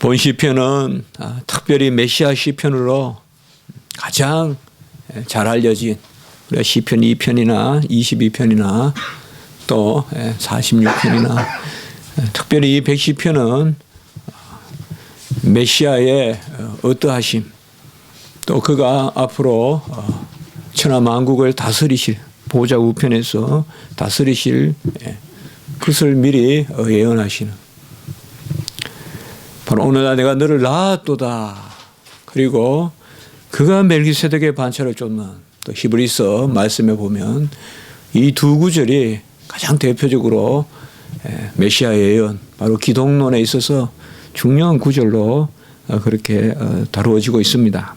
본 시편은 특별히 메시아 시편으로 가장 잘 알려진 시편 2편이나 22편이나 또 46편이나 특별히 이 110편은 메시아의 어떠하심 또 그가 앞으로 천하 만국을 다스리실 보좌 우편에서 다스리실 그것을 미리 예언하시는 바로 오늘날 내가 너를 낳았도다. 그리고 그가 멜기세덱의 반차를 쫓는 또 히브리서 말씀에 보면 이 두 구절이 가장 대표적으로 메시아의 예언 바로 기독론에 있어서 중요한 구절로 그렇게 다루어지고 있습니다.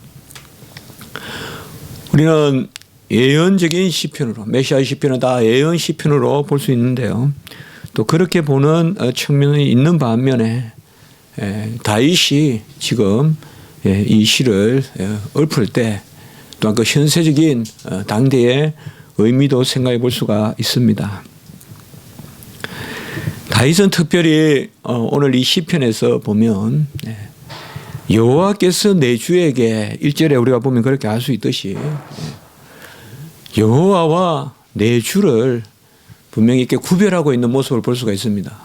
우리는 예언적인 시편으로 메시아 시편은 다 예언 시편으로 볼 수 있는데요. 또 그렇게 보는 측면이 있는 반면에 다윗이 지금 이 시를 읊을 때 또한 그 현세적인 당대의 의미도 생각해 볼 수가 있습니다. 다윗은 특별히 오늘 이 시편에서 보면 여호와께서 내 주에게 1절에 우리가 보면 그렇게 알 수 있듯이 여호와와 내 주를 분명히 이렇게 구별하고 있는 모습을 볼 수가 있습니다.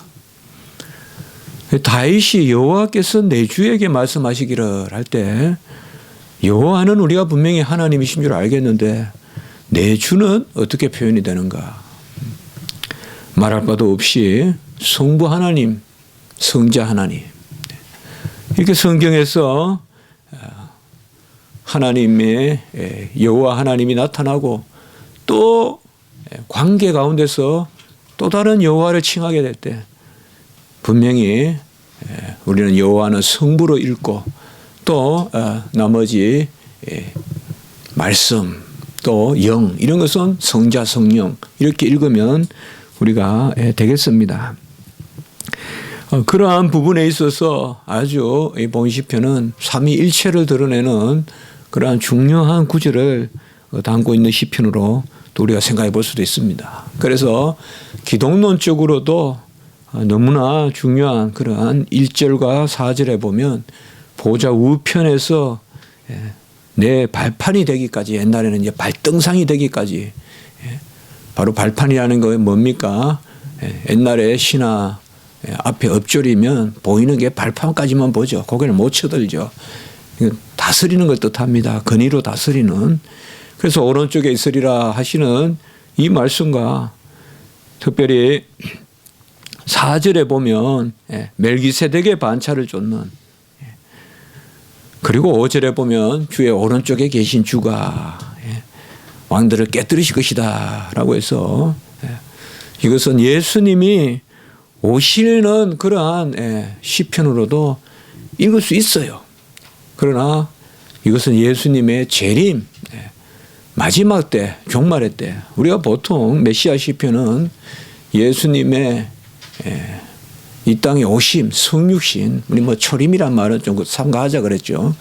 다윗이 여호와께서 내 주에게 말씀하시기를 할 때 여호와는 우리가 분명히 하나님이신 줄 알겠는데 내 주는 어떻게 표현이 되는가? 말할 바도 없이 성부 하나님, 성자 하나님 이렇게 성경에서 하나님의 여호와 하나님이 나타나고 또 관계 가운데서 또 다른 여호와를 칭하게 될 때 분명히 우리는 여호와는 성부로 읽고 또 나머지 말씀 또 영 이런 것은 성자 성령 이렇게 읽으면 우리가 되겠습니다. 그러한 부분에 있어서 아주 이 본시편은 삼위일체를 드러내는 그러한 중요한 구절을 담고 있는 시편으로 또 우리가 생각해 볼 수도 있습니다. 그래서 기독론적으로도 너무나 중요한 그러한 1절과 4절에 보면 보좌 우편에서 내 발판이 되기까지 옛날에는 이제 발등상이 되기까지 바로 발판이라는 거 뭡니까? 옛날에 신화 앞에 엎조리면 보이는 게 발판까지만 보죠. 고개를 못 쳐들죠. 다스리는 걸 뜻합니다. 근위로 다스리는. 그래서 오른쪽에 있으리라 하시는 이 말씀과 특별히 4절에 보면 멜기세덱의 반차를 쫓는 그리고 5절에 보면 주의 오른쪽에 계신 주가 왕들을 깨뜨리실 것이다 라고 해서 이것은 예수님이 오시는 그러한 시편으로도 읽을 수 있어요. 그러나 이것은 예수님의 재림 마지막 때 종말의 때 우리가 보통 메시아 시편은 예수님의 이 땅에 오심 성육신 우리 뭐 초림이란 말은 좀 삼가하자 그랬죠.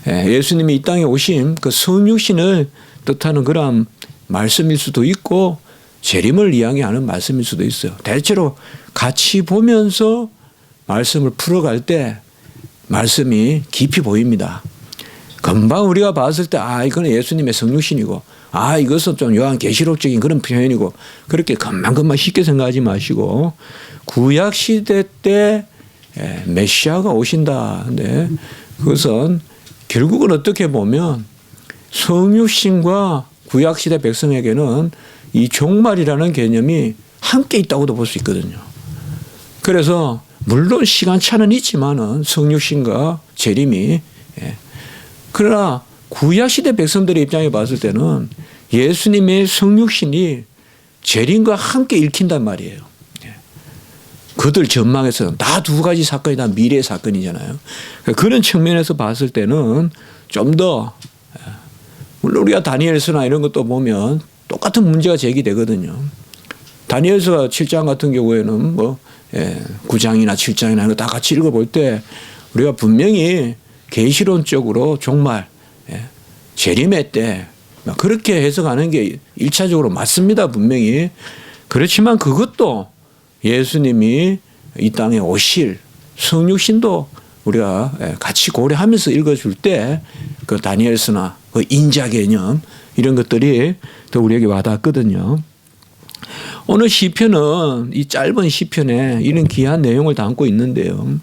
예수님이 이 땅에 오심 그 성육신을 뜻하는 그런 말씀일 수도 있고 재림을 이야기하는 말씀일 수도 있어요. 대체로 같이 보면서 말씀을 풀어갈 때 말씀이 깊이 보입니다. 금방 우리가 봤을 때 이거는 예수님의 성육신이고 이것은 좀 요한계시록적인 그런 표현이고 그렇게 금방금방 쉽게 생각하지 마시고 구약 시대 때 메시아가 오신다. 근데 그것은 결국은 어떻게 보면 성육신과 구약 시대 백성에게는 이 종말이라는 개념이 함께 있다고도 볼 수 있거든요. 그래서 물론 시간차는 있지만은 성육신과 재림이 그러나 구약시대 백성들의 입장에 봤을 때는 예수님의 성육신이 재림과 함께 읽힌단 말이에요. 그들 전망에서는 다 두 가지 사건이 다 미래의 사건이잖아요. 그런 측면에서 봤을 때는 좀 더 물론 우리가 다니엘서나 이런 것도 보면 똑같은 문제가 제기되거든요. 다니엘서 7장 같은 경우에는 9장이나 7장이나 이런 거 다 같이 읽어볼 때 우리가 분명히 계시론적으로 종말, 재림의 때 그렇게 해석하는 게 1차적으로 맞습니다. 분명히. 그렇지만 그것도 예수님이 이 땅에 오실 성육신도 우리가 같이 고려하면서 읽어줄 때 그 다니엘서나 그 인자 개념 이런 것들이 더 우리에게 와닿거든요. 오늘 시편은 이 짧은 시편에 이런 귀한 내용을 담고 있는데요.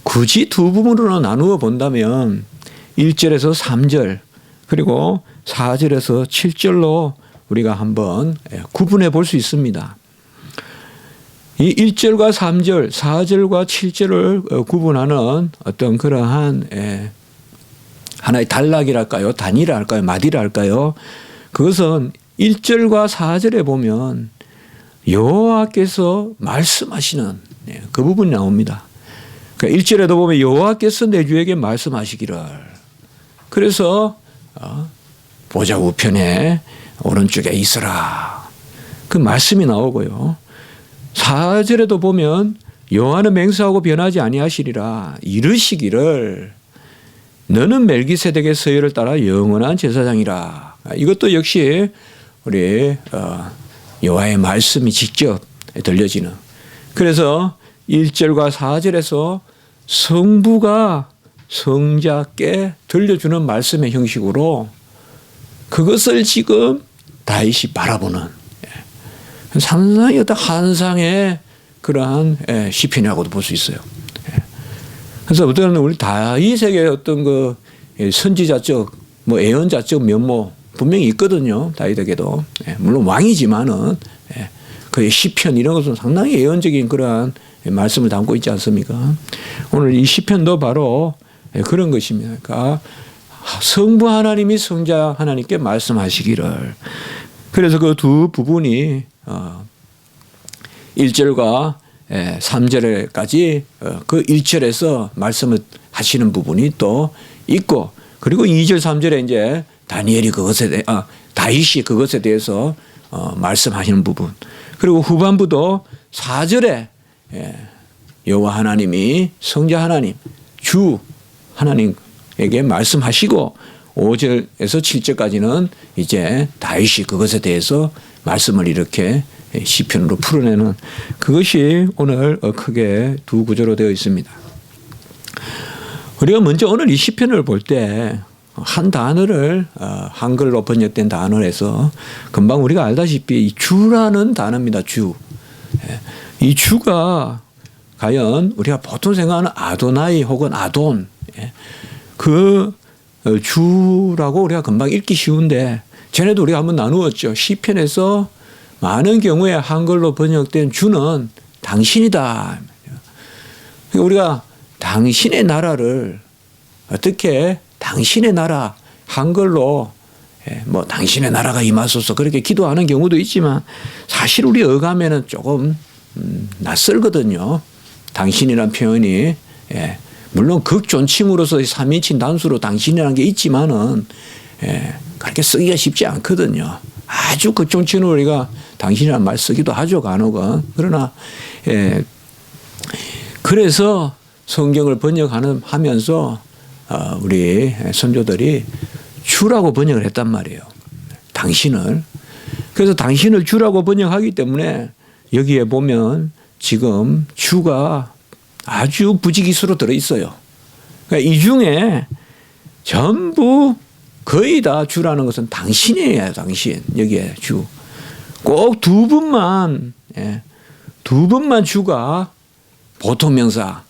굳이 두 부분으로 나누어 본다면 1절에서 3절 그리고 4절에서 7절로 우리가 한번 구분해 볼 수 있습니다. 이 1절과 3절, 4절과 7절을 구분하는 어떤 그러한 하나의 단락이랄까요? 단위랄까요? 마디랄까요? 그것은 1절과 4절에 보면 여호와께서 말씀하시는 그 부분이 나옵니다. 그러니까 1절에도 보면 여호와께서 내 주에게 말씀하시기를. 그래서 보좌 우편에 오른쪽에 있으라. 그 말씀이 나오고요. 4절에도 보면 여호와는 맹세하고 변하지 아니하시리라. 이르시기를 너는 멜기세덱의 서열을 따라 영원한 제사장이라. 이것도 역시 우리 여호와의 말씀이 직접 들려지는. 그래서 1절과 4절에서 성부가 성자께 들려주는 말씀의 형식으로 그것을 지금 다윗이 바라보는 상당히 어떤 환상의 그러한 시편이라고도 볼 수 있어요. 그래서 어떤 우리 다윗에게 어떤 그 선지자적 뭐 예언자적 면모 분명히 있거든요. 다윗에게도. 물론 왕이지만은 그의 시편 이런 것은 상당히 예언적인 그러한 말씀을 담고 있지 않습니까? 오늘 이 시편도 바로 그런 것입니다. 그러니까 성부 하나님이 성자 하나님께 말씀하시기를. 그래서 그 두 부분이 1절과 3절까지 그 1절에서 말씀을 하시는 부분이 또 있고, 그리고 2절, 3절에 이제 다니엘이 다윗이 그것에 대해서 말씀하시는 부분, 그리고 후반부도 4절에 여호와 하나님이 성자 하나님, 주 하나님에게 말씀하시고 5절에서 7절까지는 이제 다윗이 그것에 대해서 말씀을 이렇게 시편으로 풀어내는 그것이 오늘 크게 두 구조로 되어 있습니다. 우리가 먼저 오늘 이 시편을 볼 때 한 단어를 한글로 번역된 단어에서 금방 우리가 알다시피 이 주라는 단어입니다. 주. 이 주가 과연 우리가 보통 생각하는 아도나이 혹은 아돈 그 주라고 우리가 금방 읽기 쉬운데, 전에도 우리가 한번 나누었죠. 시편에서 많은 경우에 한글로 번역된 주는 당신이다. 우리가 당신의 나라를 어떻게 당신의 나라 한글로 뭐 당신의 나라가 임하소서 그렇게 기도하는 경우도 있지만 사실 우리 어감에는 조금 낯설거든요. 당신이란 표현이 물론 극존칭으로서 3인칭 단수로 당신이라는 게 있지만은 그렇게 쓰기가 쉽지 않거든요. 아주 극존칭으로 우리가 당신이라는 말 쓰기도 하죠, 간혹은. 그러나 그래서 성경을 번역하면서 우리 선조들이 주라고 번역을 했단 말이에요. 당신을. 그래서 당신을 주라고 번역하기 때문에 여기에 보면 지금 주가 아주 부지기수로 들어있어요. 그러니까 이 중에 전부 거의 다 주라는 것은 당신이에요. 당신. 여기에 주. 꼭 두 분만 주가 보통 명사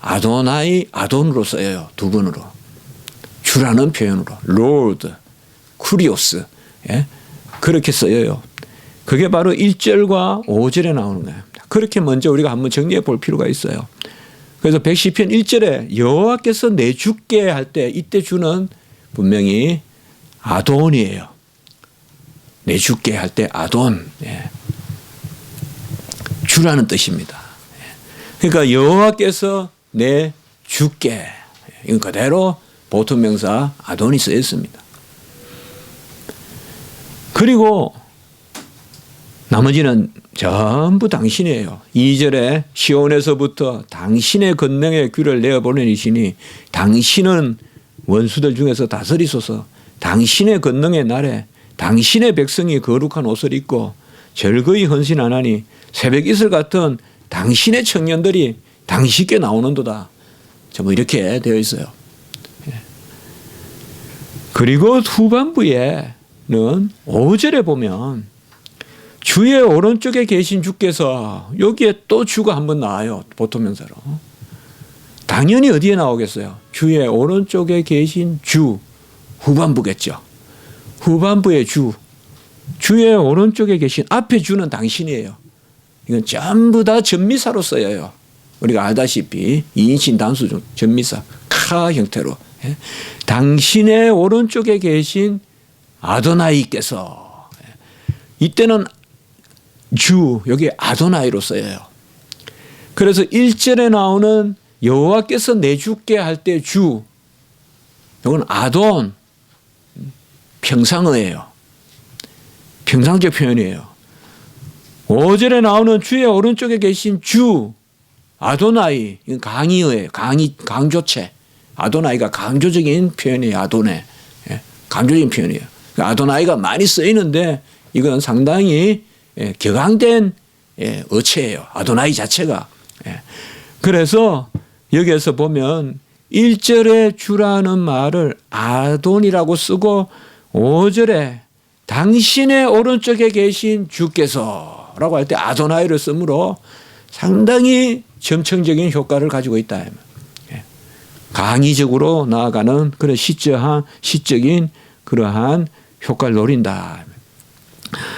아도나이 아돈으로 써요. 두 번으로. 주라는 표현으로. Lord, 쿠리오스. 그렇게 써요. 그게 바로 1절과 5절에 나오는 거예요. 그렇게 먼저 우리가 한번 정리해 볼 필요가 있어요. 그래서 110편 1절에 여호와께서 내 주께 할 때 이때 주는 분명히 아돈이에요. 내 주께 할 때 아돈. 주라는 뜻입니다. 그러니까 여호와께서 내 주께, 이건 그대로 보통 명사 아돈이 쓰였습니다. 그리고 나머지는 전부 당신이에요. 2절에 시온에서부터 당신의 권능의 귀를 내어보내시니 당신은 원수들 중에서 다스리소서. 당신의 권능의 날에 당신의 백성이 거룩한 옷을 입고 절거히 헌신하나니 새벽 이슬 같은 당신의 청년들이 당신께 나오는도다. 전부 이렇게 되어 있어요. 그리고 후반부에는 5절에 보면 주의 오른쪽에 계신 주께서, 여기에 또 주가 한번 나와요. 보통명사로. 당연히 어디에 나오겠어요? 주의 오른쪽에 계신 주. 후반부겠죠. 후반부의 주. 주의 오른쪽에 계신, 앞에 주는 당신이에요. 이건 전부 다 전미사로 써요. 우리가 알다시피 2인칭 단수 중 전미사 카 형태로. 당신의 오른쪽에 계신 아도나이께서, 이때는 주, 여기 아도나이로 써요. 그래서 1절에 나오는 여호와께서 내 주께 할 때 주, 이건 아돈, 평상어예요. 평상적 표현이에요. 5절에 나오는 주의 오른쪽에 계신 주, 아도나이, 이건 강의어예요. 강조체. 아도나이가 강조적인 표현이에요. 아도네. 강조적인 표현이에요. 아도나이가 많이 쓰이는데 이건 상당히 격앙된 어체예요. 아도나이 자체가. 그래서 여기에서 보면 1절에 주라는 말을 아돈이라고 쓰고 5절에 당신의 오른쪽에 계신 주께서 라고 할 때 아도나이를 쓰므로 상당히 점층적인 효과를 가지고 있다. 강의적으로 나아가는 그런 시적인 그러한 효과를 노린다.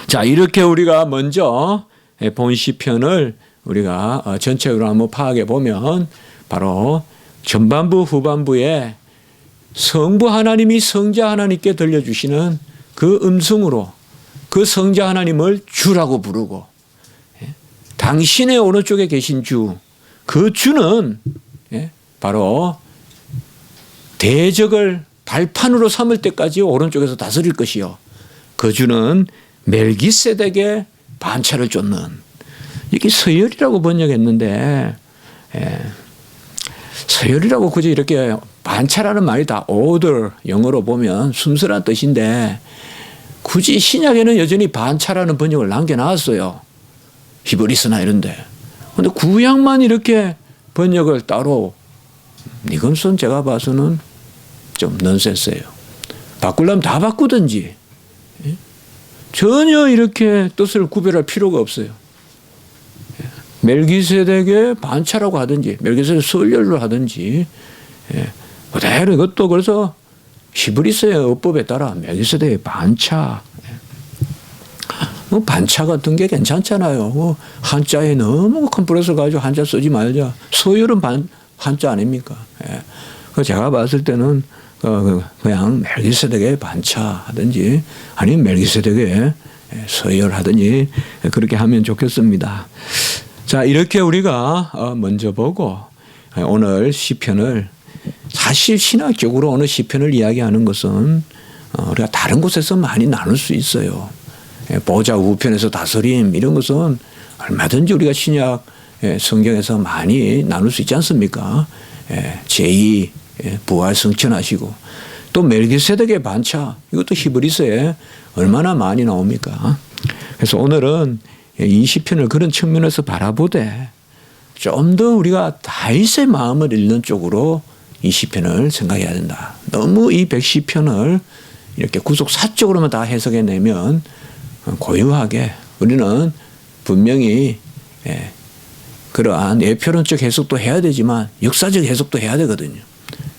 자, 이렇게 우리가 먼저 본 시편을 우리가 전체적으로 한번 파악해 보면 바로 전반부 후반부에 성부 하나님이 성자 하나님께 들려주시는 그 음성으로 그 성자 하나님을 주라고 부르고, 당신의 오른쪽에 계신 주, 그 주는 바로 대적을 발판으로 삼을 때까지 오른쪽에서 다스릴 것이요, 그 주는 멜기세덱의 반차를 쫓는, 이게 서열이라고 번역했는데, 서열이라고 굳이 이렇게 반차라는 말이 다 order, 영어로 보면 순서란 뜻인데 굳이 신약에는 여전히 반차라는 번역을 남겨놨어요. 히브리스나 이런데. 그런데 구약만 이렇게 번역을 따로, 이것은 제가 봐서는 좀 넌센스예요. 바꾸려면 다 바꾸든지, 전혀 이렇게 뜻을 구별할 필요가 없어요. 멜기세덱의 반차라고 하든지 멜기세덱 서열로 하든지, 그대로 이것도 그래서 히브리서의 어법에 따라 멜기세덱의 반차, 반차 같은 게 괜찮잖아요. 한자에 너무 컴플렉스 가지고 한자 쓰지 말자. 서열은 한자 아닙니까? 제가 봤을 때는 그냥 멜기세덱의 반차 하든지 아니면 멜기세덱의 서열 하든지 그렇게 하면 좋겠습니다. 자, 이렇게 우리가 먼저 보고 오늘 시편을, 사실 신학적으로 오늘 시편을 이야기하는 것은 우리가 다른 곳에서 많이 나눌 수 있어요. 보좌 우편에서 다스림 이런 것은 얼마든지 우리가 신약 성경에서 많이 나눌 수 있지 않습니까? 제2 부활 성천하시고 또 멜기세덱의 반차, 이것도 히브리서에 얼마나 많이 나옵니까? 그래서 오늘은 이 시편을 그런 측면에서 바라보되 좀 더 우리가 다윗의 마음을 읽는 쪽으로 이 시편을 생각해야 된다. 너무 이 110편을 이렇게 구속사적으로만 다 해석해내면 고유하게, 우리는 분명히 그러한 예표론적 해석도 해야 되지만 역사적 해석도 해야 되거든요.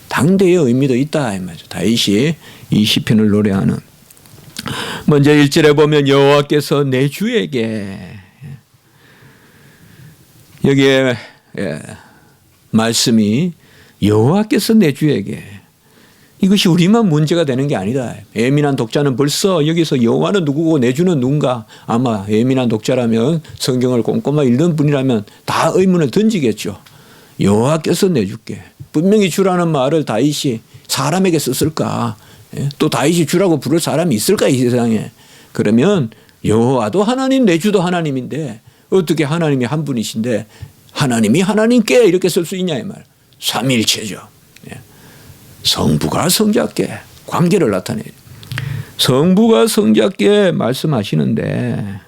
당대의 의미도 있다 이 말이죠. 다윗이 이 시편을 노래하는. 먼저 1절에 보면 여호와께서 내 주에게, 여기에 말씀이 여호와께서 내 주에게, 이것이 우리만 문제가 되는 게 아니다. 예민한 독자는 벌써 여기서 여호와는 누구고 내 주는 누군가, 아마 예민한 독자라면 성경을 꼼꼼하게 읽는 분이라면 다 의문을 던지겠죠. 여호와께서 내 주께, 분명히 주라는 말을 다윗이 사람에게 썼을까? 또 다윗이 주라고 부를 사람이 있을까 이 세상에? 그러면 여호와도 하나님, 내 주도 하나님인데 어떻게 하나님이 한 분이신데 하나님이 하나님께 이렇게 쓸 수 있냐 이 말. 삼위일체죠. 성부가 성자께 관계를 나타내요. 성부가 성자께 말씀하시는데,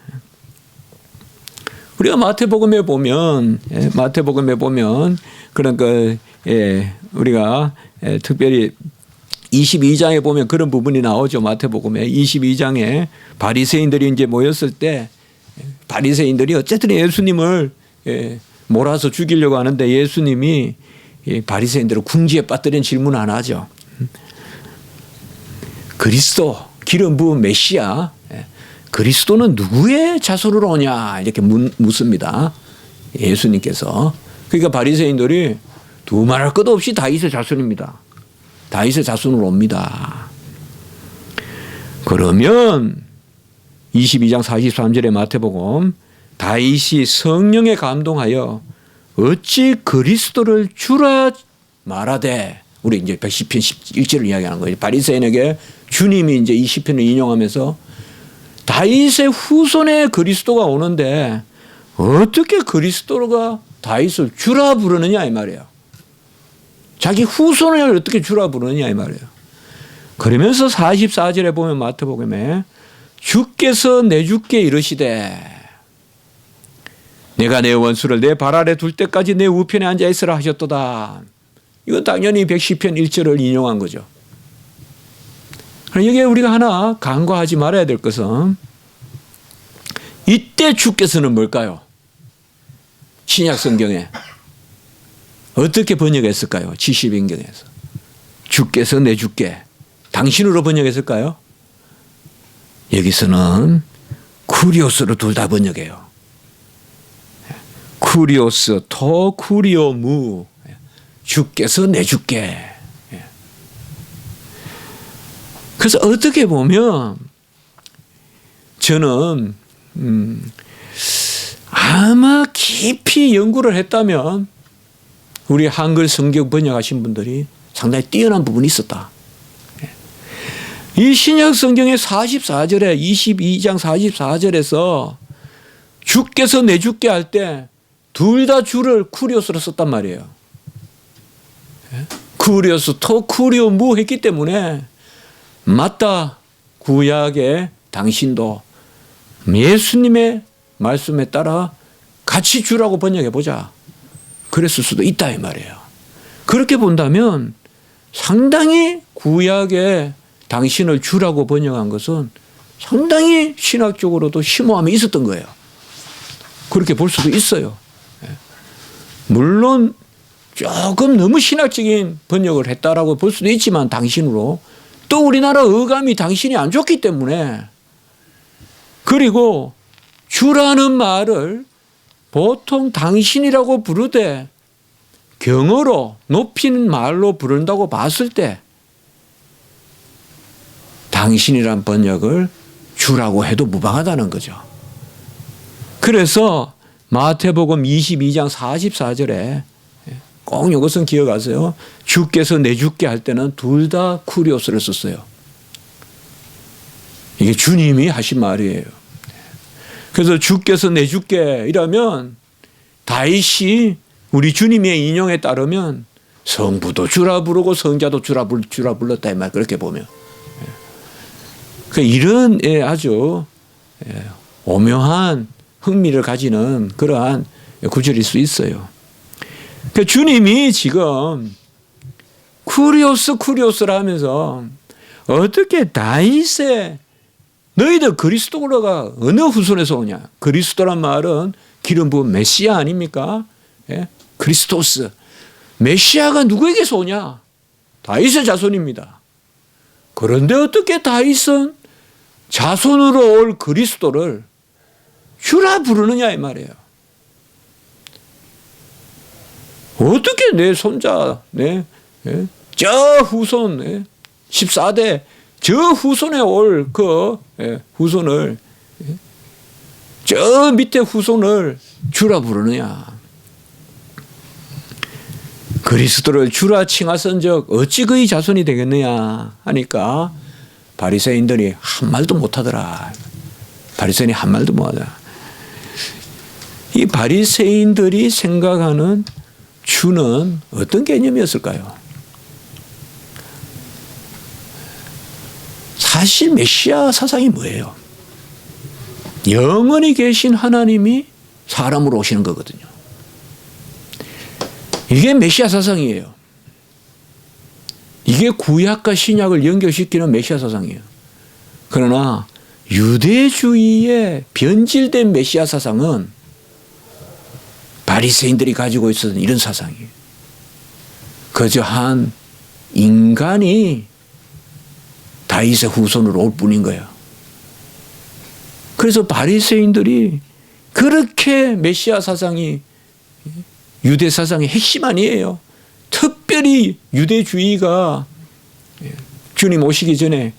우리가 마태복음에 보면 그러니까 우리가 특별히 22장에 보면 그런 부분이 나오죠. 마태복음에 22장에 바리새인들이 이제 모였을 때 바리새인들이 어쨌든 예수님을 몰아서 죽이려고 하는데 예수님이 바리새인들을 궁지에 빠뜨린 질문 하나 하죠. 그리스도 기름 부은 메시아 그리스도는 누구의 자손으로 오냐 이렇게 묻습니다. 예수님께서. 그러니까 바리새인들이 두말할 것 없이 다윗의 자손입니다. 다윗의 자손으로 옵니다. 그러면 22장 43절의 마태복음 다윗이 성령에 감동하여 어찌 그리스도를 주라 말하되 우리 이제 110편 11절을 이야기하는 거예요. 바리새인에게 주님이 이제 이 시편을 인용하면서 다윗의 후손에 그리스도가 오는데 어떻게 그리스도가 다윗을 주라 부르느냐 이 말이에요. 자기 후손을 어떻게 주라 부르느냐 이 말이에요. 그러면서 44절에 보면 마태복음에 주께서 내 주께 이르시되 내가 내 원수를 내 발 아래 둘 때까지 내 우편에 앉아 있으라 하셨도다. 이건 당연히 110편 1절을 인용한 거죠. 여기에 우리가 하나 간과하지 말아야 될 것은 이때 주께서는 뭘까요? 신약 성경에 어떻게 번역했을까요? 70인경에서 주께서 내 주께 당신으로 번역했을까요? 여기서는 쿠리오스로 둘 다 번역해요. 쿠리오스 토 쿠리오무 주께서 내 주께. 그래서 어떻게 보면 저는 아마 깊이 연구를 했다면 우리 한글 성경 번역하신 분들이 상당히 뛰어난 부분이 있었다. 이 신약 성경의 44절에 22장 44절에서 주께서 내 주께 할 때 둘 다 주를 쿠리오스로 썼단 말이에요. 쿠리오스 토 쿠리오 무 했기 때문에 맞다. 구약의 당신도 예수님의 말씀에 따라 같이 주라고 번역해 보자. 그랬을 수도 있다 이 말이에요. 그렇게 본다면 상당히 구약의 당신을 주라고 번역한 것은 상당히 신학적으로도 심오함이 있었던 거예요. 그렇게 볼 수도 있어요. 물론 조금 너무 신학적인 번역을 했다라고 볼 수도 있지만 당신으로 또 우리나라 어감이 당신이 안 좋기 때문에 그리고 주라는 말을 보통 당신이라고 부르되 경어로 높이는 말로 부른다고 봤을 때 당신이란 번역을 주라고 해도 무방하다는 거죠. 그래서 마태복음 22장 44절에 꼭 이것은 기억하세요. 주께서 내 주께 할 때는 둘 다 쿠리오스를 썼어요. 이게 주님이 하신 말이에요. 그래서 주께서 내 주께 이라면 다윗이 우리 주님의 인용에 따르면 성부도 주라 부르고 성자도 주라 불렀다 이 말 그렇게 보면 이런 아주 오묘한 흥미를 가지는 그러한 구절일 수 있어요. 그러니까 주님이 지금 쿠리오스라 하면서 어떻게 다윗의 너희들 그리스도가 어느 후손에서 오냐? 그리스도란 말은 기름 부은 메시아 아닙니까? 예? 그리스토스. 메시아가 누구에게서 오냐? 다윗의 자손입니다. 그런데 어떻게 다윗은 자손으로 올 그리스도를 주라 부르느냐 이 말이에요. 어떻게 내 손자, 저 후손, 14대 저 후손에 올 그 후손을 저 밑에 후손을 주라 부르느냐. 그리스도를 주라 칭하선즉 어찌 그의 자손이 되겠느냐 하니까 바리새인들이 한 말도 못하더라. 바리새인이 한 말도 못하더라. 이 바리새인들이 생각하는 주는 어떤 개념이었을까요? 사실 메시아 사상이 뭐예요? 영원히 계신 하나님이 사람으로 오시는 거거든요. 이게 메시아 사상이에요. 이게 구약과 신약을 연결시키는 메시아 사상이에요. 그러나 유대주의의 변질된 메시아 사상은 바리새인들이 가지고 있었던 이런 사상이에요. 그저 한 인간이 다윗의 후손으로 올 뿐인 거예요. 그래서 바리새인들이 그렇게 메시아 사상이 유대 사상의 핵심 아니에요. 특별히 유대주의가 주님 오시기 전에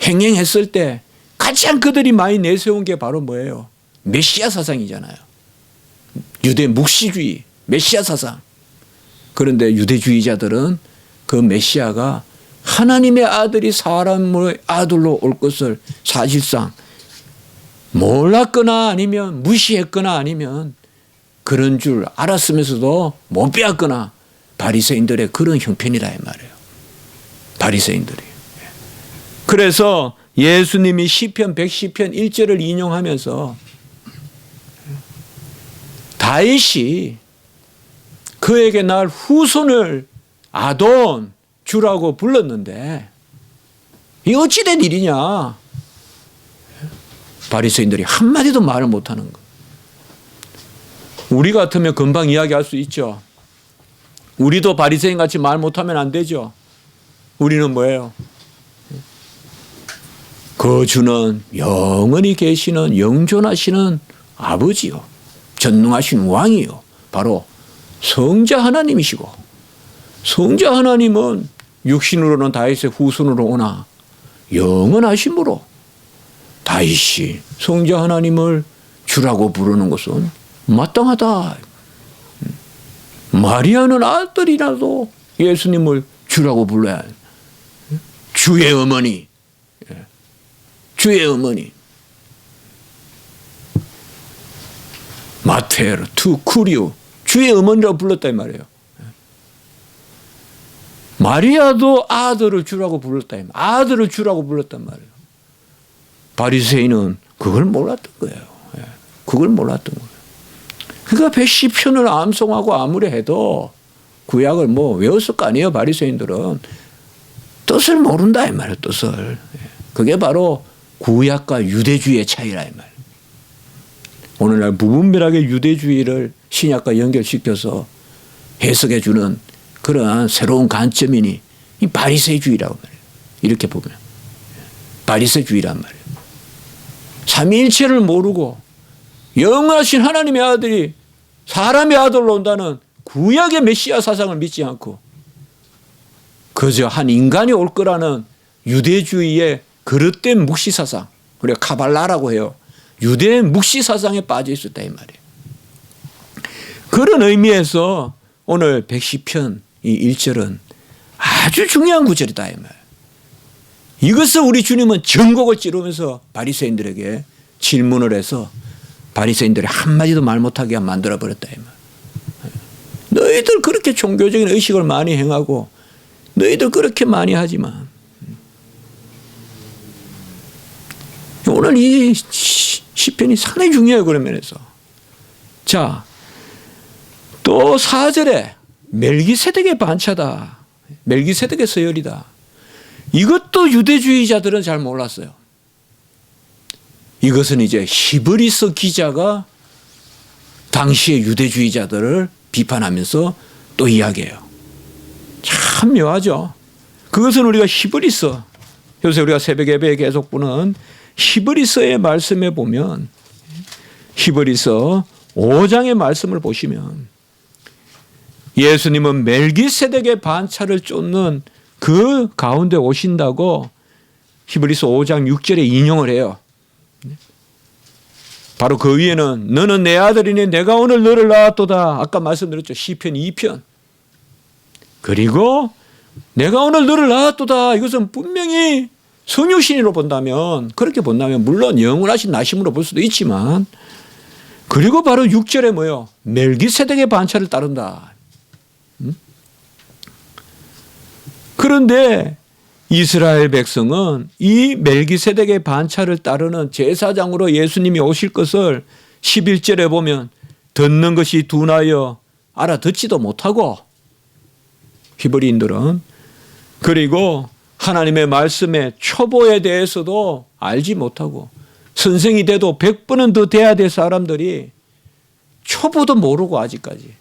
행행했을 때 가장 그들이 많이 내세운 게 바로 뭐예요? 메시아 사상이잖아요. 유대 묵시주의, 메시아 사상. 그런데 유대주의자들은 그 메시아가 하나님의 아들이 사람의 아들로 올 것을 사실상 몰랐거나 아니면 무시했거나 아니면 그런 줄 알았으면서도 못 빼앗거나 바리새인들의 그런 형편이다 이 말이에요. 바리새인들이. 그래서 예수님이 시편 110편 1절을 인용하면서 다윗이 그에게 날 후손을 아돈 주라고 불렀는데 이 어찌된 일이냐. 바리새인들이 한마디도 말을 못하는 거. 우리 같으면 금방 이야기할 수 있죠. 우리도 바리새인 같이 말 못하면 안 되죠. 우리는 뭐예요? 그 주는 영원히 계시는 영존하시는 아버지요. 전능하신 왕이요. 바로 성자 하나님이시고 성자 하나님은 육신으로는 다윗의 후손으로 오나 영원하심으로 다윗이 성자 하나님을 주라고 부르는 것은 마땅하다. 마리아는 아들이라도 예수님을 주라고 불러야 해. 주의 어머니. 주의 어머니. 마테르, 투, 쿠리오. 주의 어머니라고 불렀다 이 말이에요. 마리아도 아들을 주라고 불렀다 이 말이에요. 아들을 주라고 불렀단 말이에요. 바리새인은 그걸 몰랐던 거예요. 그걸 몰랐던 거예요. 그러니까 110편을 암송하고 아무리 해도 구약을 뭐 외웠을 거 아니에요. 바리새인들은 뜻을 모른다 이 말이에요. 뜻을. 그게 바로 구약과 유대주의의 차이라 이 말이에요. 오늘날 무분별하게 유대주의를 신약과 연결시켜서 해석해 주는 그러한 새로운 관점이니 이 바리새주의라고 말해요. 이렇게 보면 바리새주의란 말이에요. 삼위일체를 모르고 영원하신 하나님의 아들이 사람의 아들로 온다는 구약의 메시아 사상을 믿지 않고 그저 한 인간이 올 거라는 유대주의의 그릇된 묵시 사상, 우리가 카발라라고 해요. 유대 묵시 사상에 빠져 있었다 이 말이에요. 그런 의미에서 오늘 110편 이 1절은 아주 중요한 구절이다 이 말이에요. 이것을 우리 주님은 전곡을 찌르면서 바리새인들에게 질문을 해서 바리새인들이 한마디도 말 못하게 만들어버렸다 이 말이에요. 너희들 그렇게 종교적인 의식을 많이 행하고 너희들 그렇게 많이 하지만 오늘 이 시편이 상당히 중요해요. 그런 면에서. 자, 또 4절에 멜기세덱의 반차다. 멜기세덱의 서열이다. 이것도 유대주의자들은 잘 몰랐어요. 이것은 이제 히브리서 기자가 당시의 유대주의자들을 비판하면서 또 이야기해요. 참 묘하죠. 그것은 우리가 히브리서, 요새 우리가 새벽 예배에 계속 보는 히브리서의 말씀에 보면 히브리서 5장의 말씀을 보시면 예수님은 멜기세덱의 반차를 쫓는 그 가운데 오신다고 히브리서 5장 6절에 인용을 해요. 바로 그 위에는 너는 내 아들이니 내가 오늘 너를 낳았도다. 아까 말씀드렸죠. 시편 2편. 그리고 내가 오늘 너를 낳았도다. 이것은 분명히 성육신으로 본다면 그렇게 본다면 물론 영원하신 나심으로 볼 수도 있지만 그리고 바로 6절에 뭐요? 멜기세덱의 반차를 따른다. 그런데 이스라엘 백성은 이 멜기세덱의 반차를 따르는 제사장으로 예수님이 오실 것을 11절에 보면 듣는 것이 둔하여 알아듣지도 못하고 히브리인들은 그리고 하나님의 말씀의 초보에 대해서도 알지 못하고 선생이 돼도 100번은 더 돼야 될 사람들이 초보도 모르고 아직까지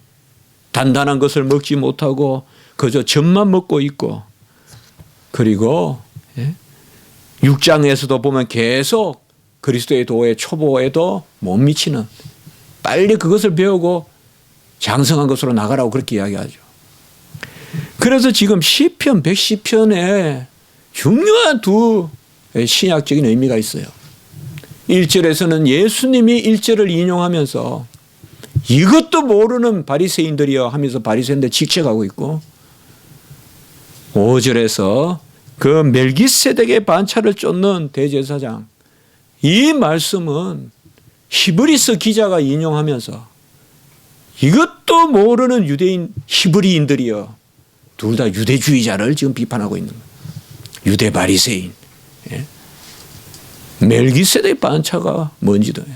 단단한 것을 먹지 못하고 그저 젖만 먹고 있고 그리고 6장에서도 보면 계속 그리스도의 도의 초보에도 못 미치는 빨리 그것을 배우고 장성한 것으로 나가라고 그렇게 이야기하죠. 그래서 지금 시편 110편에 중요한 두 신약적인 의미가 있어요. 1절에서는 예수님이 1절을 인용하면서 이것도 모르는 바리새인들이여 하면서 바리새인들 직책하고 있고 5절에서 그 멜기세덱의 반차를 쫓는 대제사장 이 말씀은 히브리서 기자가 인용하면서 이것도 모르는 유대인 히브리인들이여 둘 다 유대주의자를 지금 비판하고 있는 거예요. 유대 바리새인. 멜기세덱 반차가 뭔지도 해요.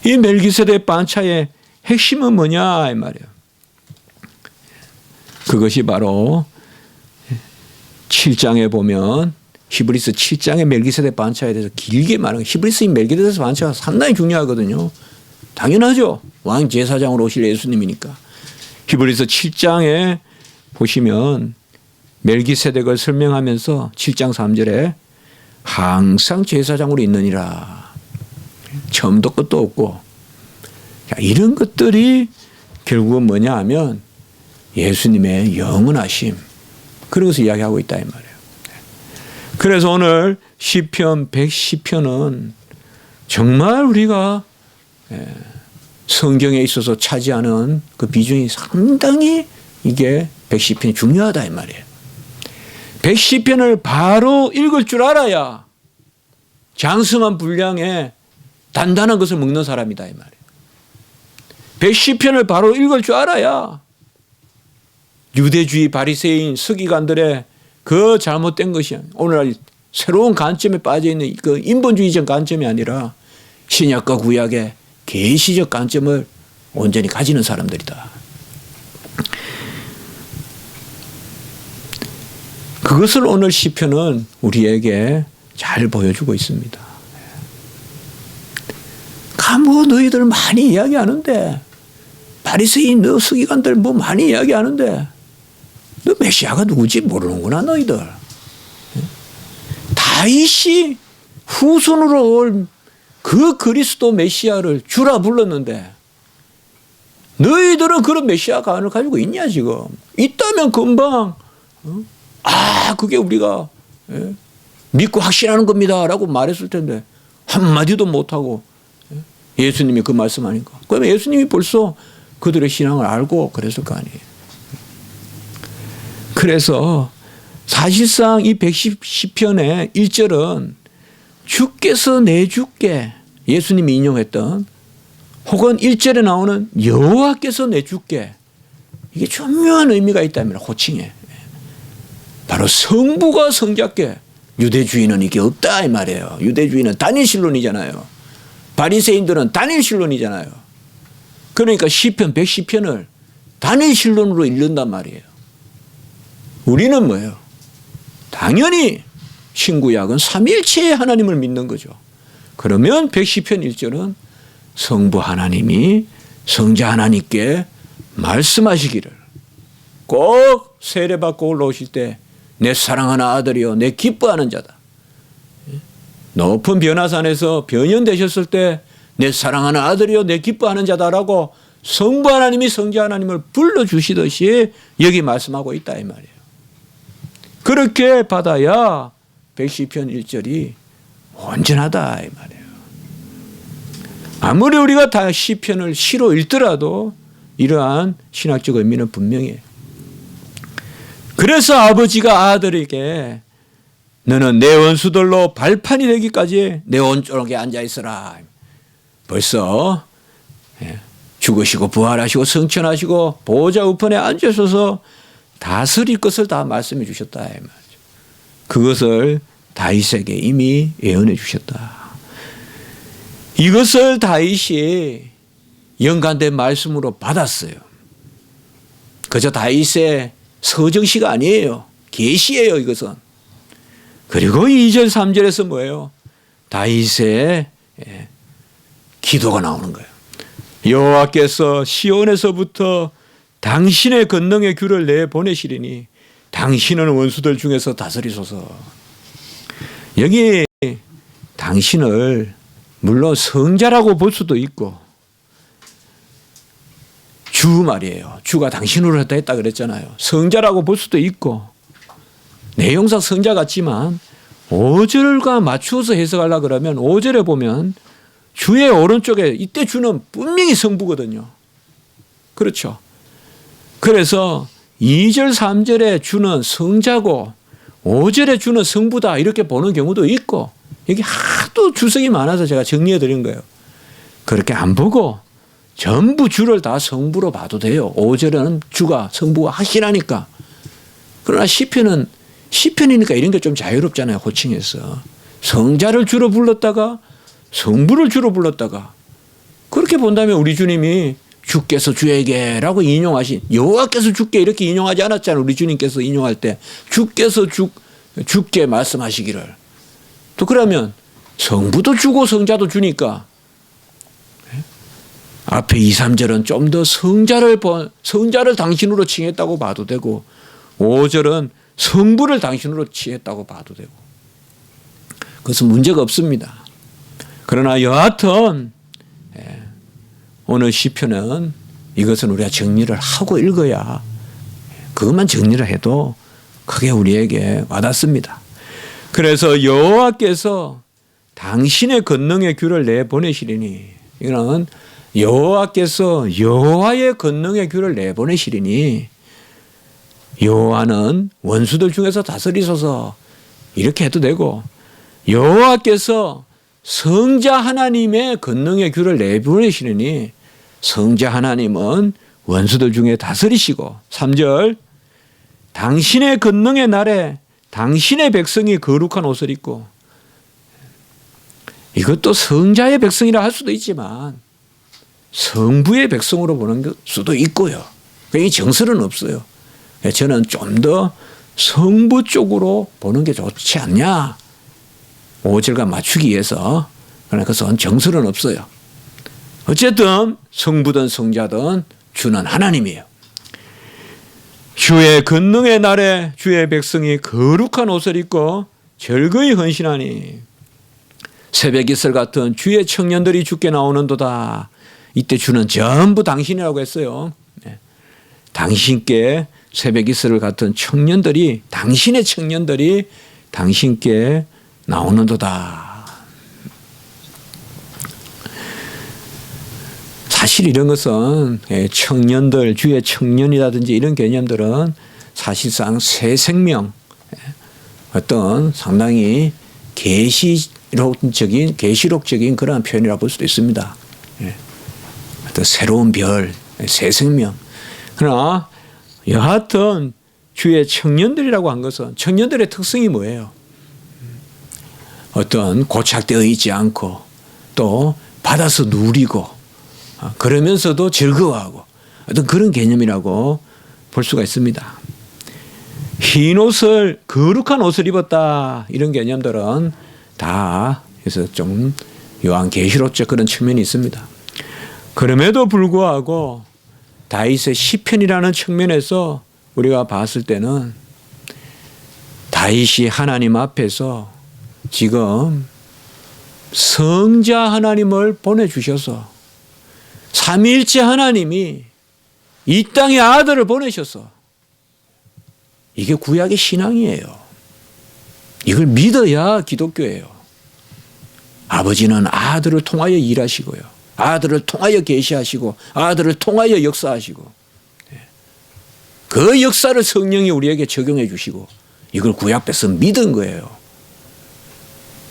이 멜기세덱 반차의 핵심은 뭐냐 이 말이에요. 그것이 바로 7장에 보면 히브리서 7장의 멜기세덱 반차에 대해서 길게 말하는 히브리서인 멜기세덱 반차가 상당히 중요하거든요. 당연하죠. 왕 제사장으로 오실 예수님이니까. 히브리서 7장에 보시면 멜기세덱을 설명하면서 7장 3절에 항상 제사장으로 있느니라. 처음도 끝도 없고 이런 것들이 결국은 뭐냐 하면 예수님의 영원하심 그런 것을 이야기하고 있다 이 말이에요. 그래서 오늘 시편 110편은 정말 우리가 성경에 있어서 차지하는 그 비중이 상당히 이게 110편이 중요하다 이 말이에요. 110편을 바로 읽을 줄 알아야 장성한 분량의 단단한 것을 먹는 사람이다 이 말이에요. 110편을 바로 읽을 줄 알아야 유대주의 바리새인 서기관들의 그 잘못된 것이 오늘날 새로운 관점에 빠져있는 그 인본주의적 관점이 아니라 신약과 구약의 계시적 관점을 온전히 가지는 사람들이다. 그것을 오늘 시편은 우리에게 잘 보여주고 있습니다. 뭐 너희들 많이 이야기하는데 바리새인 너 서기관들 뭐 많이 이야기하는데 너 메시아가 누구지 모르는구나 너희들. 다윗이 후손으로 올 그 그리스도 메시아를 주라 불렀는데 너희들은 그런 메시아 가능을 가지고 있냐 지금. 있다면 금방 그게 우리가 믿고 확신하는 겁니다 라고 말했을 텐데 한마디도 못하고 예수님이 그 말씀하니까 그러면 예수님이 벌써 그들의 신앙을 알고 그랬을 거 아니에요. 그래서 사실상 이 110편의 1절은 주께서 내주께 예수님이 인용했던 혹은 1절에 나오는 여호와께서 내주께 이게 중요한 의미가 있다면 호칭에 바로 성부가 성자께 유대주의는 이게 없다 이 말이에요. 유대주의는 단일신론이잖아요. 바리새인들은 단일신론이잖아요. 그러니까 시편 110편을 단일신론으로 읽는단 말이에요. 우리는 뭐예요? 당연히 신구약은 삼위일체의 하나님을 믿는 거죠. 그러면 110편 1절은 성부 하나님이 성자 하나님께 말씀하시기를 꼭 세례받고 올라오실 때 내 사랑하는 아들이요 내 기뻐하는 자다. 높은 변화산에서 변현되셨을 때 내 사랑하는 아들이요 내 기뻐하는 자다라고 성부 하나님이 성자 하나님을 불러주시듯이 여기 말씀하고 있다 이 말이에요. 그렇게 받아야 110편 1절이 온전하다 이 말이에요. 아무리 우리가 다 시편을 시로 읽더라도 이러한 신학적 의미는 분명해요. 그래서 아버지가 아들에게 너는 내 원수들로 발판이 되기까지 내 오른쪽에 앉아있으라. 벌써 죽으시고 부활하시고 성천하시고 보호자 우편에 앉으셔서 다스릴 것을 다 말씀해 주셨다. 이 말이죠. 그것을 다윗에게 이미 예언해 주셨다. 이것을 다윗이 연관된 말씀으로 받았어요. 그저 다윗의 서정시가 아니에요. 계시예요, 이것은. 그리고 2절 3절에서 뭐예요? 다윗의 기도가 나오는 거예요. 여호와께서 시온에서부터 당신의 권능의 귤을 내보내시리니 당신은 원수들 중에서 다스리소서. 여기 당신을 물론 성자라고 볼 수도 있고, 주 말이에요. 주가 당신으로 했다 그랬잖아요. 성자라고 볼 수도 있고, 내용상 성자 같지만 5절과 맞추어서 해석하려고 그러면 5절에 보면 주의 오른쪽에, 이때 주는 분명히 성부거든요. 그렇죠. 그래서 2절 3절에 주는 성자고 5절에 주는 성부다 이렇게 보는 경우도 있고, 이게 하도 주석이 많아서 제가 정리해 드린 거예요. 그렇게 안 보고 전부 주를 다 성부로 봐도 돼요. 5절에는 주가 성부가 확실하니까. 그러나 시편이니까 이런 게 좀 자유롭잖아요. 호칭에서 성자를 주로 불렀다가 성부를 주로 불렀다가, 그렇게 본다면 우리 주님이 주께서 주에게라고 인용하신, 여호와께서 주께 이렇게 인용하지 않았잖아요. 우리 주님께서 인용할 때 주께서 주께 말씀하시기를. 또 그러면 성부도 주고 성자도 주니까 앞에 2, 3절은 좀 더 성자를 당신으로 칭했다고 봐도 되고, 5절은 성부를 당신으로 칭했다고 봐도 되고, 그것은 문제가 없습니다. 그러나 여하튼 오늘 시편은 이것은 우리가 정리를 하고 읽어야, 그것만 정리를 해도 크게 우리에게 와닿습니다. 그래서 여호와께서 당신의 권능의 귤을 내보내시리니, 이거는 여호와께서 여호와의 권능의 귤을 내보내시리니, 여호와는 원수들 중에서 다스리소서 이렇게 해도 되고, 여호와께서 성자 하나님의 권능의 귤을 내보내시리니 성자 하나님은 원수들 중에 다스리시고, 3절 당신의 권능의 날에 당신의 백성이 거룩한 옷을 입고, 이것도 성자의 백성이라 할 수도 있지만 성부의 백성으로 보는 수도 있고요. 이 정설은 없어요. 저는 좀 더 성부 쪽으로 보는 게 좋지 않냐, 5절과 맞추기 위해서. 그러나 그것은 정설은 없어요. 어쨌든 성부든 성자든 주는 하나님이에요. 주의 권능의 날에 주의 백성이 거룩한 옷을 입고 절거히 헌신하니 새벽 이슬 같은 주의 청년들이 주께 나오는도다. 이때 주는 전부 당신이라고 했어요. 당신께 새벽 이슬 같은 청년들이, 당신의 청년들이 당신께 나오는도다. 사실 이런 것은 청년들, 주의 청년이라든지 이런 개념들은 사실상 새 생명, 어떤 상당히 계시록적인 그러한 표현이라고 볼 수도 있습니다. 어떤 새로운 별, 새 생명. 그러나 여하튼 주의 청년들이라고 한 것은, 청년들의 특성이 뭐예요? 어떤 고착되어 있지 않고 또 받아서 누리고 그러면서도 즐거워하고, 어떤 그런 개념이라고 볼 수가 있습니다. 흰 옷을, 거룩한 옷을 입었다, 이런 개념들은 다 그래서 좀 요한계시록적 그런 측면이 있습니다. 그럼에도 불구하고 다윗의 시편이라는 측면에서 우리가 봤을 때는 다윗이 하나님 앞에서 지금 성자 하나님을 보내주셔서, 삼위일체 하나님이 이 땅에 아들을 보내셔서, 이게 구약의 신앙이에요. 이걸 믿어야 기독교예요. 아버지는 아들을 통하여 일하시고요, 아들을 통하여 계시하시고, 아들을 통하여 역사하시고, 그 역사를 성령이 우리에게 적용해 주시고, 이걸 구약 백성 믿은 거예요.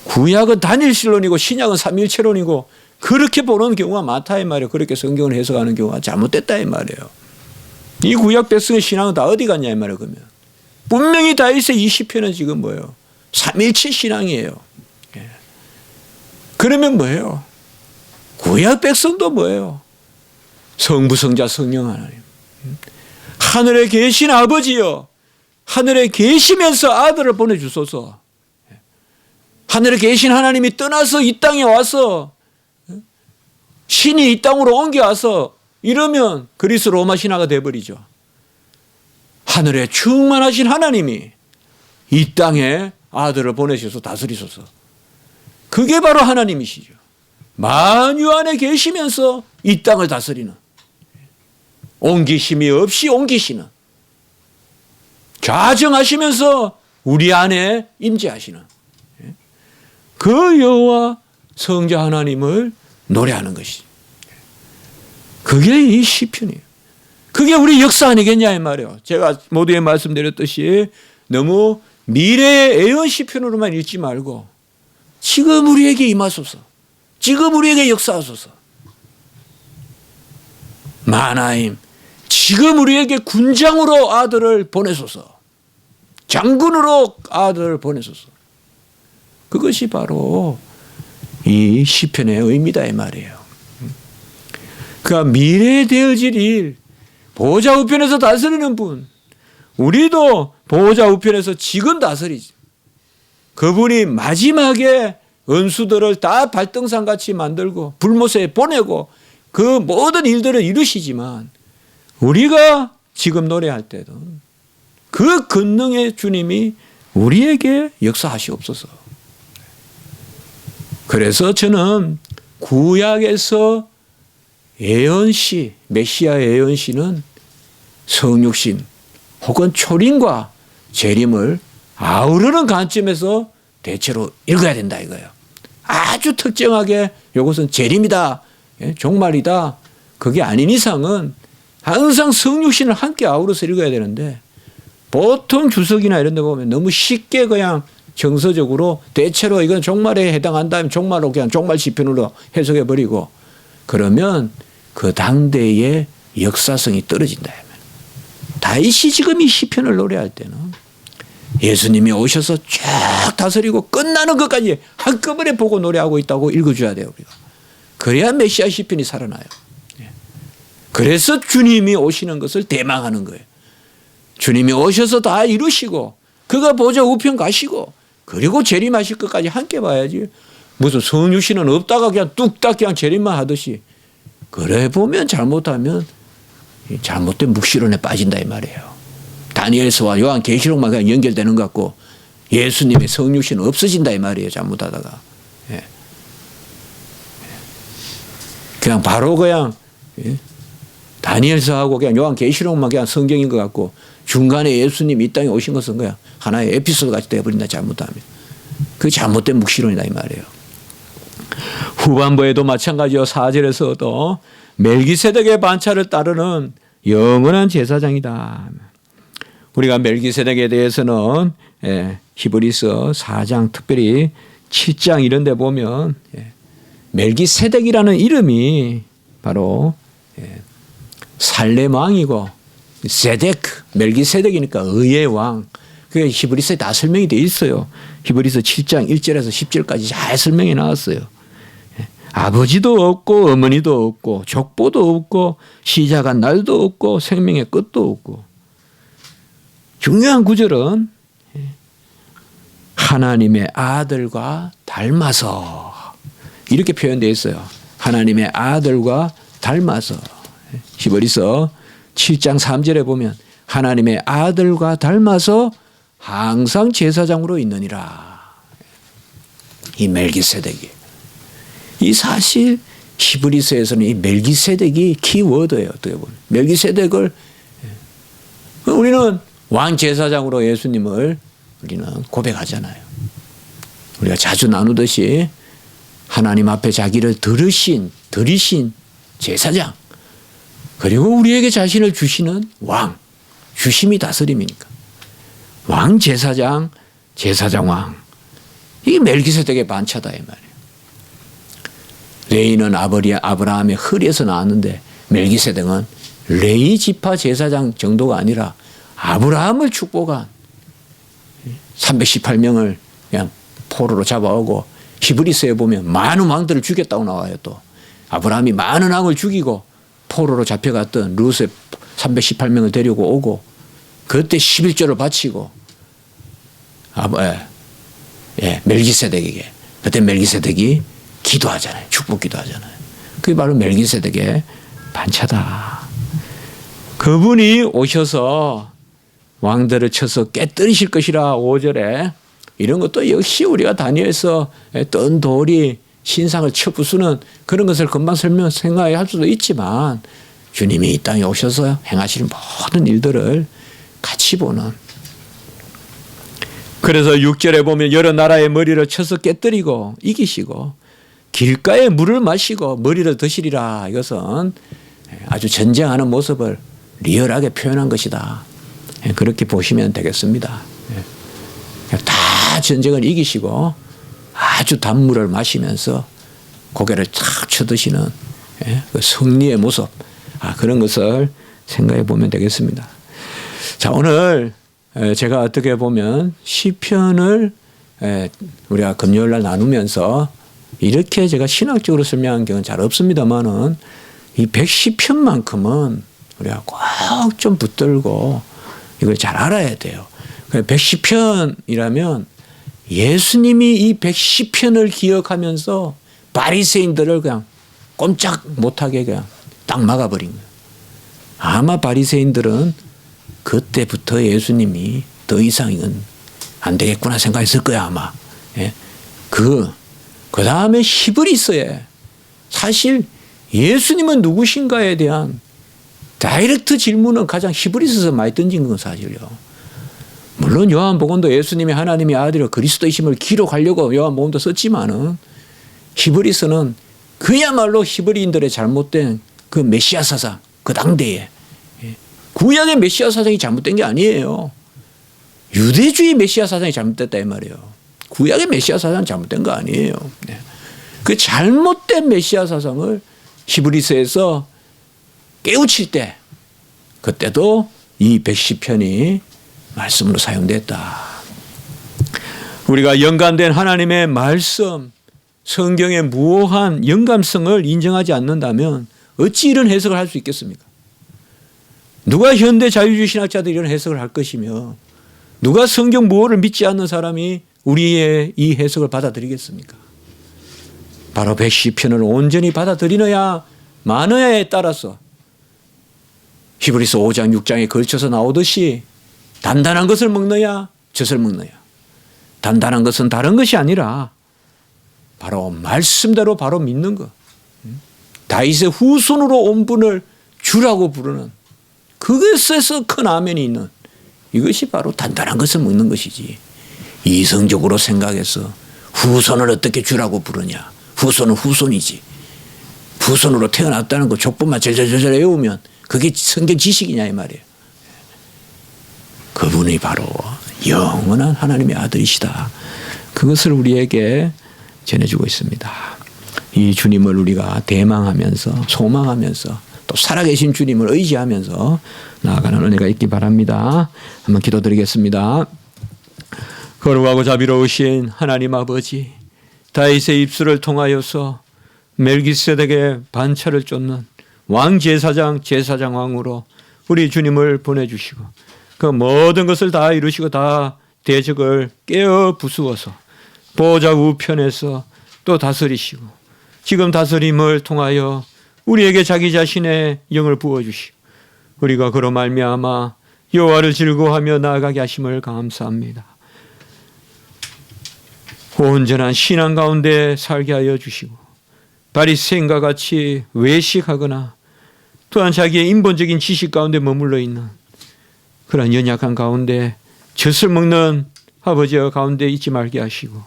구약은 단일신론이고 신약은 삼위일체론이고, 그렇게 보는 경우가 많다 이 말이에요. 그렇게 성경을 해석하는 경우가 잘못됐다 이 말이에요. 이 구약 백성의 신앙은 다 어디 갔냐 이 말이에요. 그러면 분명히 다윗의 이 시편은 지금 뭐예요? 삼위일체 신앙이에요. 그러면 뭐예요? 구약 백성도 뭐예요? 성부, 성자, 성령 하나님. 하늘에 계신 아버지여, 하늘에 계시면서 아들을 보내주소서. 하늘에 계신 하나님이 떠나서 이 땅에 와서 신이 이 땅으로 옮겨와서 이러면 그리스 로마 신화가 되어버리죠. 하늘에 충만하신 하나님이 이 땅에 아들을 보내셔서 다스리소서. 그게 바로 하나님이시죠. 만유 안에 계시면서 이 땅을 다스리는, 옮기심이 없이 옮기시는, 좌정하시면서 우리 안에 임재하시는 그 여호와 성자 하나님을 노래하는 것이죠. 그게 이 시편이에요. 그게 우리 역사 아니겠냐 이 말이에요. 제가 모두에 말씀드렸듯이 너무 미래의 애언 시편으로만 읽지 말고 지금 우리에게 임하소서, 지금 우리에게 역사하소서. 마나임, 지금 우리에게 군장으로 아들을 보내소서, 장군으로 아들을 보내소서. 그것이 바로 이 시편의 의미다 이 말이에요. 그러니까 미래에 되어질 일, 보호자 우편에서 다스리는 분, 우리도 보호자 우편에서 지금 다스리지. 그분이 마지막에 은수들을 다 발등상같이 만들고 불못에 보내고 그 모든 일들을 이루시지만 우리가 지금 노래할 때도 그 권능의 주님이 우리에게 역사하시옵소서. 그래서 저는 구약에서 예언시, 메시아의 예언시는 성육신 혹은 초림과 재림을 아우르는 관점에서 대체로 읽어야 된다 이거예요. 아주 특정하게 이것은 재림이다, 종말이다, 그게 아닌 이상은 항상 성육신을 함께 아우러서 읽어야 되는데 보통 주석이나 이런 데 보면 너무 쉽게 그냥 정서적으로 대체로 이건 종말에 해당한다면 종말로 그냥 종말 시편으로 해석해 버리고 그러면 그 당대의 역사성이 떨어진다. 다윗이 지금 이 시편을 노래할 때는 예수님이 오셔서 쫙 다스리고 끝나는 것까지 한꺼번에 보고 노래하고 있다고 읽어줘야 돼요. 우리가. 그래야 메시아 시편이 살아나요. 그래서 주님이 오시는 것을 대망하는 거예요. 주님이 오셔서 다 이루시고 그가 보좌 우편 가시고 그리고 재림하실 것까지 함께 봐야지. 무슨 성육신은 없다가 그냥 뚝딱 그냥 재림만 하듯이 그래 보면 잘못하면 잘못된 묵시론에 빠진다 이 말이에요. 다니엘서와 요한계시록만 그냥 연결되는 것 같고 예수님의 성육신은 없어진다 이 말이에요. 잘못하다가. 그냥 바로 그냥 다니엘서하고 그냥 요한계시록만 그냥 성경인 것 같고 중간에 예수님이 이 땅에 오신 것은 그냥 하나의 에피소드 같이 되어버린다 잘못하면. 그게 잘못된 묵시론이다 이 말이에요. 후반부에도 마찬가지요. 4절에서도 멜기세덱의 반차를 따르는 영원한 제사장이다. 우리가 멜기세덱에 대해서는 히브리서 4장 특별히 7장 이런 데 보면 멜기세덱이라는 이름이 바로 살렘 왕이고 세데크, 멜기세덱이니까 의의 왕. 그게 히브리서에 다 설명이 되어 있어요. 히브리서 7장 1절에서 10절까지 잘 설명이 나왔어요. 아버지도 없고 어머니도 없고 족보도 없고 시작한 날도 없고 생명의 끝도 없고. 중요한 구절은 하나님의 아들과 닮아서 이렇게 표현되어 있어요. 하나님의 아들과 닮아서. 히브리서 7장 3절에 보면 하나님의 아들과 닮아서 항상 제사장으로 있느니라. 이 멜기세덱이. 이 사실 히브리서에서는 이 멜기세덱이 키워드예요. 어떻게 보면. 멜기세덱을 우리는 왕 제사장으로 예수님을 우리는 고백하잖아요. 우리가 자주 나누듯이 하나님 앞에 자기를 들이신 제사장 그리고 우리에게 자신을 주시는 왕, 주심이 다스림이니까. 왕 제사장, 제사장 왕. 이게 멜기세덱의 반차다 이 말이에요. 레이는 아브라함의 허리에서 나왔는데 멜기세덱은 레이 지파 제사장 정도가 아니라 아브라함을 축복한 318명을 그냥 포로로 잡아오고 히브리서에 보면 많은 왕들을 죽였다고 나와요. 또 아브라함이 많은 왕을 죽이고 포로로 잡혀갔던 룻의 318명을 데리고 오고 그때 11조를 바치고 멜기세덱에게 그때 멜기세덱이 기도하잖아요. 축복 기도하잖아요. 그게 바로 멜기세덱의 반차다. 그분이 오셔서 왕들을 쳐서 깨뜨리실 것이라 5절에 이런 것도 역시 우리가 다니엘서 뜬 돌이 신상을 쳐 부수는 그런 것을 금방 생각할 수도 있지만 주님이 이 땅에 오셔서 행하시는 모든 일들을 같이 보는. 그래서 6절에 보면 여러 나라의 머리를 쳐서 깨뜨리고 이기시고 길가에 물을 마시고 머리를 드시리라. 이것은 아주 전쟁하는 모습을 리얼하게 표현한 것이다. 그렇게 보시면 되겠습니다. 다 전쟁을 이기시고 아주 단물을 마시면서 고개를 착 쳐드시는 그 승리의 모습, 그런 것을 생각해 보면 되겠습니다. 자, 오늘 제가 어떻게 보면 시편을 우리가 금요일 날 나누면서 이렇게 제가 신학적으로 설명한 경우는 잘 없습니다만은 이 110편만큼은 우리가 꼭 좀 붙들고 이걸 잘 알아야 돼요. 110편이라면 예수님이 이 110편을 기억하면서 바리새인들을 그냥 꼼짝 못하게 그냥 딱 막아버린 거예요. 아마 바리새인들은 그때부터 예수님이 더 이상 이건 안 되겠구나 생각했을 거야 아마. 그 다음에 히브리서에 사실 예수님은 누구신가에 대한 다이렉트 질문은 가장 히브리서에서 많이 던진 건 사실이요. 물론 요한복음도 예수님이 하나님의 아들이요 그리스도이심을 기록하려고 요한복음도 썼지만은 히브리서는 그야말로 히브리인들의 잘못된 그 메시아 사상, 그 당대에 구약의 메시아 사상이 잘못된 게 아니에요. 유대주의 메시아 사상이 잘못됐다 이 말이에요. 구약의 메시아 사상은 잘못된 거 아니에요. 그 잘못된 메시아 사상을 히브리서에서 깨우칠 때 그때도 이 110편이 말씀으로 사용됐다. 우리가 연관된 하나님의 말씀, 성경의 무오한 영감성을 인정하지 않는다면 어찌 이런 해석을 할 수 있겠습니까? 누가 현대 자유주의 신학자들이 이런 해석을 할 것이며 누가 성경 무오를 믿지 않는 사람이 우리의 이 해석을 받아들이겠습니까? 바로 110편을 온전히 받아들이느냐 마느냐에 따라서 히브리서 5장 6장에 걸쳐서 나오듯이 단단한 것을 먹느냐 젖을 먹느냐. 단단한 것은 다른 것이 아니라 바로 말씀대로 바로 믿는 것. 다윗의 후손으로 온 분을 주라고 부르는 그것에서 큰 아멘이 있는 이것이 바로 단단한 것을 먹는 것이지. 이성적으로 생각해서 후손을 어떻게 주라고 부르냐. 후손은 후손이지. 후손으로 태어났다는 거 족보만 절절절절 외우면 그게 성경 지식이냐 이 말이에요. 그분이 바로 영원한 하나님의 아들이시다. 그것을 우리에게 전해주고 있습니다. 이 주님을 우리가 대망하면서 소망하면서 또 살아계신 주님을 의지하면서 나아가는 은혜가 있기 바랍니다. 한번 기도드리겠습니다. 거룩하고 자비로우신 하나님 아버지, 다윗의 입술을 통하여서 멜기세덱의 반차를 쫓는 왕제사장 제사장 왕으로 우리 주님을 보내주시고 그 모든 것을 다 이루시고 다 대적을 깨어 부수어서 보좌 우편에서 또 다스리시고 지금 다스림을 통하여 우리에게 자기 자신의 영을 부어주시고 우리가 그로 말미암아 여호와를 즐거워하며 나아가게 하심을 감사합니다. 온전한 신앙 가운데 살게 하여 주시고 바리새인과 같이 외식하거나 또한 자기의 인본적인 지식 가운데 머물러 있는 그런 연약한 가운데 젖을 먹는 아버지와 가운데 있지 말게 하시고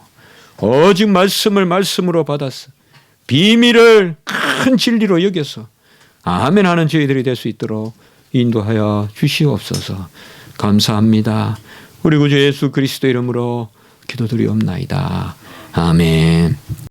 오직 말씀을 말씀으로 받아서 비밀을 큰 진리로 여겨서 아멘 하는 저희들이 될 수 있도록 인도하여 주시옵소서. 감사합니다. 우리 구주 예수 그리스도 이름으로 기도드리옵나이다. 아멘.